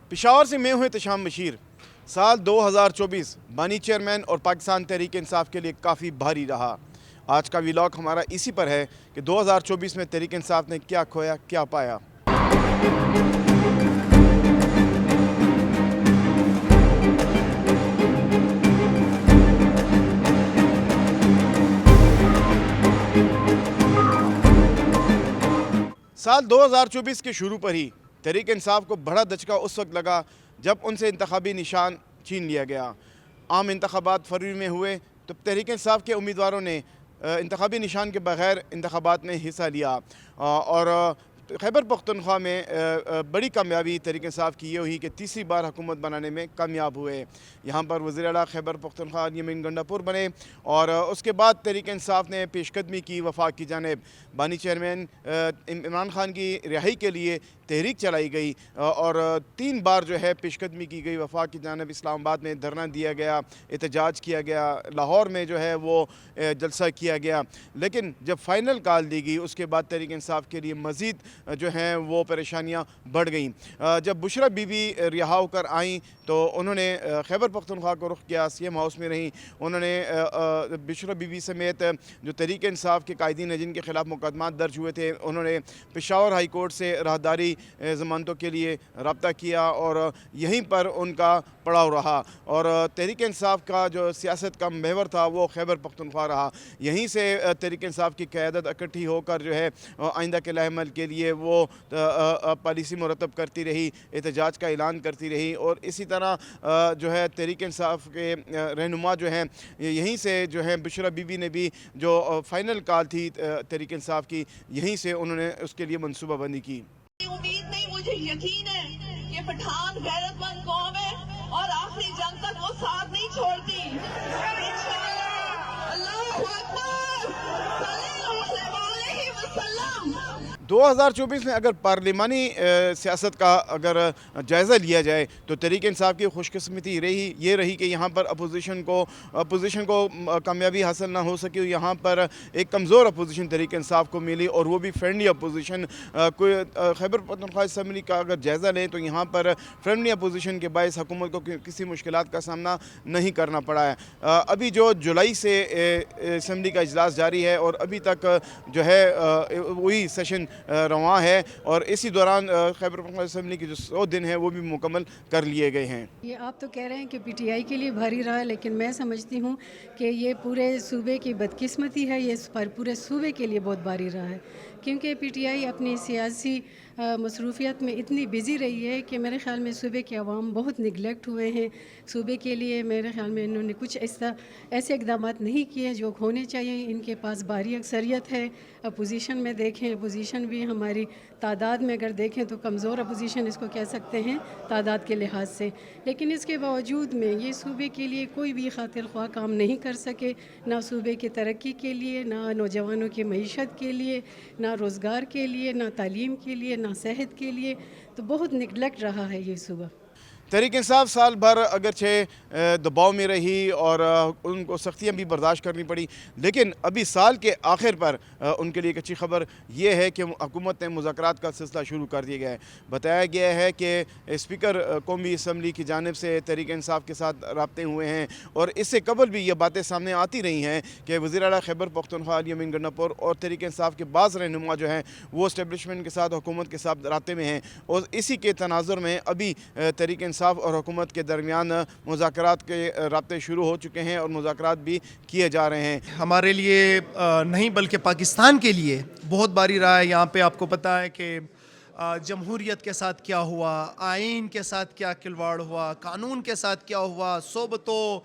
پشاور سے میں ہوں احتشام بشیر۔ سال 2024 بانی چیئرمین اور پاکستان تحریک انصاف کے لیے کافی بھاری رہا۔ آج کا ویلاگ ہمارا اسی پر ہے کہ 2024 میں تحریک انصاف نے کیا کھویا کیا پایا۔ سال 2024 کے شروع پر ہی تحریک انصاف کو بڑا دھچکا اس وقت لگا جب ان سے انتخابی نشان چھین لیا گیا۔ عام انتخابات فروری میں ہوئے تو تحریک انصاف کے امیدواروں نے انتخابی نشان کے بغیر انتخابات میں حصہ لیا اور خیبر پختونخوا میں بڑی کامیابی تحریک انصاف کی یہ ہوئی کہ تیسری بار حکومت بنانے میں کامیاب ہوئے۔ یہاں پر وزیر اعلیٰ خیبر پختونخوا یمین گنڈاپور بنے اور اس کے بعد تحریک انصاف نے پیش قدمی کی وفاق کی جانب۔ بانی چیئرمین عمران خان کی رہائی کے لیے تحریک چلائی گئی اور 3 بار جو ہے پیش قدمی کی گئی وفاق کی جانب۔ اسلام آباد میں دھرنا دیا گیا، احتجاج کیا گیا، لاہور میں جو ہے وہ جلسہ کیا گیا، لیکن جب فائنل کال دی گئی اس کے بعد تحریک انصاف کے لیے مزید جو ہیں وہ پریشانیاں بڑھ گئیں۔ جب بشرا بی بی رہا ہو کر آئیں تو انہوں نے خیبر پختونخوا کو رخ کیا، سی ایم ہاؤس میں رہیں۔ انہوں نے بشرا بی بی سمیت جو تحریک انصاف کے قائدین ہیں جن کے خلاف مقدمات درج ہوئے تھے، انہوں نے پشاور ہائی کورٹ سے راہداری ضمانتوں کے لیے رابطہ کیا اور یہیں پر ان کا پڑاؤ رہا اور تحریک انصاف کا جو سیاست کا محور تھا وہ خیبر پختونخوا رہا۔ یہیں سے تحریک انصاف کی قیادت اکٹھی ہو کر جو ہے آئندہ کے لائحہ عمل کے لیے وہ پالیسی مرتب کرتی رہی، احتجاج کا اعلان کرتی رہی اور اسی طرح جو ہے تحریک انصاف کے رہنما جو ہیں یہیں سے جو ہے بشرا بی بی نے بھی جو فائنل کال تھی تحریک انصاف کی یہیں سے انہوں نے اس کے لیے منصوبہ بندی کی۔ امید نہیں، مجھے یقین ہے کہ پٹھان غیرت مند قوم ہے اور آخری جنگ تک وہ ساتھ نہیں چھوڑتی۔ اللہ اکبر، صلی اللہ علیہ وسلم۔ 2024 میں اگر پارلیمانی سیاست کا اگر جائزہ لیا جائے تو تحریک انصاف کی خوش قسمتی یہ رہی کہ یہاں پر اپوزیشن کو کامیابی حاصل نہ ہو سکی۔ یہاں پر ایک کمزور اپوزیشن تحریک انصاف کو ملی اور وہ بھی friendly opposition. Khyber Pakhtunkhwa assembly کا اگر جائزہ لیں تو یہاں پر فرینڈلی اپوزیشن کے باعث حکومت کو کسی مشکلات کا سامنا نہیں کرنا پڑا ہے۔ ابھی جو جولائی سے اسمبلی کا اجلاس جاری ہے اور ابھی تک جو ہے وہی سیشن رواں ہے اور اسی دوران خیبر پختونخوا اسمبلی کے جو 100 دن ہیں وہ بھی مکمل کر لیے گئے ہیں۔ یہ آپ تو کہہ رہے ہیں کہ پی ٹی آئی کے لیے بھاری رہا ہے، لیکن میں سمجھتی ہوں کہ یہ پورے صوبے کی بدقسمتی ہے، یہ پورے صوبے کے لیے بہت بھاری رہا ہے، کیونکہ پی ٹی آئی اپنی سیاسی مصروفیت میں اتنی بزی رہی ہے کہ میرے خیال میں صوبے کے عوام بہت نگلیکٹ ہوئے ہیں۔ صوبے کے لیے میرے خیال میں انہوں نے کچھ ایسے اقدامات نہیں کیے جو ہونے چاہیے۔ ان کے پاس بھاری اکثریت ہے، اپوزیشن میں دیکھیں، اپوزیشن بھی ہماری تعداد میں اگر دیکھیں تو کمزور اپوزیشن اس کو کہہ سکتے ہیں تعداد کے لحاظ سے، لیکن اس کے باوجود میں یہ صوبے کے لیے کوئی بھی خاطر خواہ کام نہیں کر سکے، نہ صوبے کی ترقی کے لیے، نہ نوجوانوں کی معیشت کے لیے، نہ روزگار کے لیے، نہ تعلیم کے لیے، نہ صحت کے لیے۔ تو بہت نگلیکٹ رہا ہے یہ صوبہ۔ تحریک انصاف سال بھر اگرچہ دباؤ میں رہی اور ان کو سختیاں بھی برداشت کرنی پڑی، لیکن ابھی سال کے آخر پر ان کے لیے ایک اچھی خبر یہ ہے کہ حکومت نے مذاکرات کا سلسلہ شروع کر دیا گیا ہے۔ بتایا گیا ہے کہ اسپیکر قومی اسمبلی کی جانب سے تحریک انصاف کے ساتھ رابطے ہوئے ہیں اور اس سے قبل بھی یہ باتیں سامنے آتی رہی ہیں کہ وزیر اعلیٰ خیبر پختونخوا یمین گنڈاپور اور تحریک انصاف کے بعض رہنما جو ہیں وہ اسٹیبلشمنٹ کے ساتھ حکومت کے ساتھ رابطے میں ہیں اور اسی کے تناظر میں ابھی تحریک انصاف اور حکومت کے درمیان مذاکرات کے رابطے شروع ہو چکے ہیں اور مذاکرات بھی کیے جا رہے ہیں۔ ہمارے لیے نہیں بلکہ پاکستان کے لیے بہت باری رہا ہے۔ یہاں پہ آپ کو پتہ ہے کہ جمہوریت کے ساتھ کیا ہوا، آئین کے ساتھ کیا کھلواڑ ہوا، قانون کے ساتھ کیا ہوا، صوبت و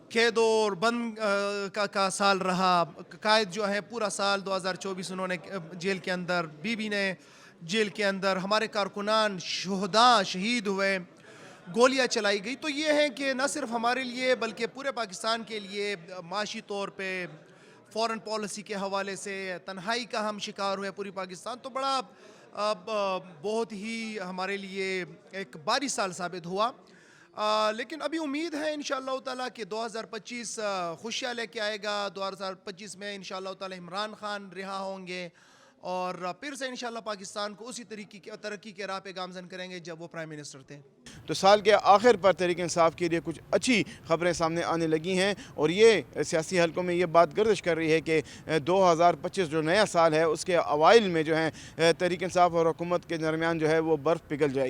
قید اور بند کا سال رہا۔ قائد جو ہے پورا سال 2024 انہوں نے جیل کے اندر، بی بی نے جیل کے اندر، ہمارے کارکنان شہداء شہید ہوئے، گولیاں چلائی گئی۔ تو یہ ہے کہ نہ صرف ہمارے لیے بلکہ پورے پاکستان کے لیے معاشی طور پہ، فورن پالیسی کے حوالے سے تنہائی کا ہم شکار ہوئے پوری پاکستان، تو بڑا بہت ہی ہمارے لیے ایک باری سال ثابت ہوا۔ لیکن ابھی امید ہے انشاءاللہ تعالیٰ کہ 2025 خوشیاں لے کے آئے گا۔ 2025 میں انشاءاللہ تعالیٰ عمران خان رہا ہوں گے اور پھر سے انشاءاللہ پاکستان کو اسی ترقی کے راہ پہ گامزن کریں گے جب وہ پرائم منسٹر تھے. تو سال کے آخر پر تحریک انصاف کے لیے کچھ اچھی خبریں سامنے آنے لگی ہیں اور یہ سیاسی حلقوں میں یہ بات گردش کر رہی ہے کہ 2025 جو نیا سال ہے اس کے اوائل میں جو ہے تحریک انصاف اور حکومت کے درمیان جو ہے وہ برف پگھل جائے گی.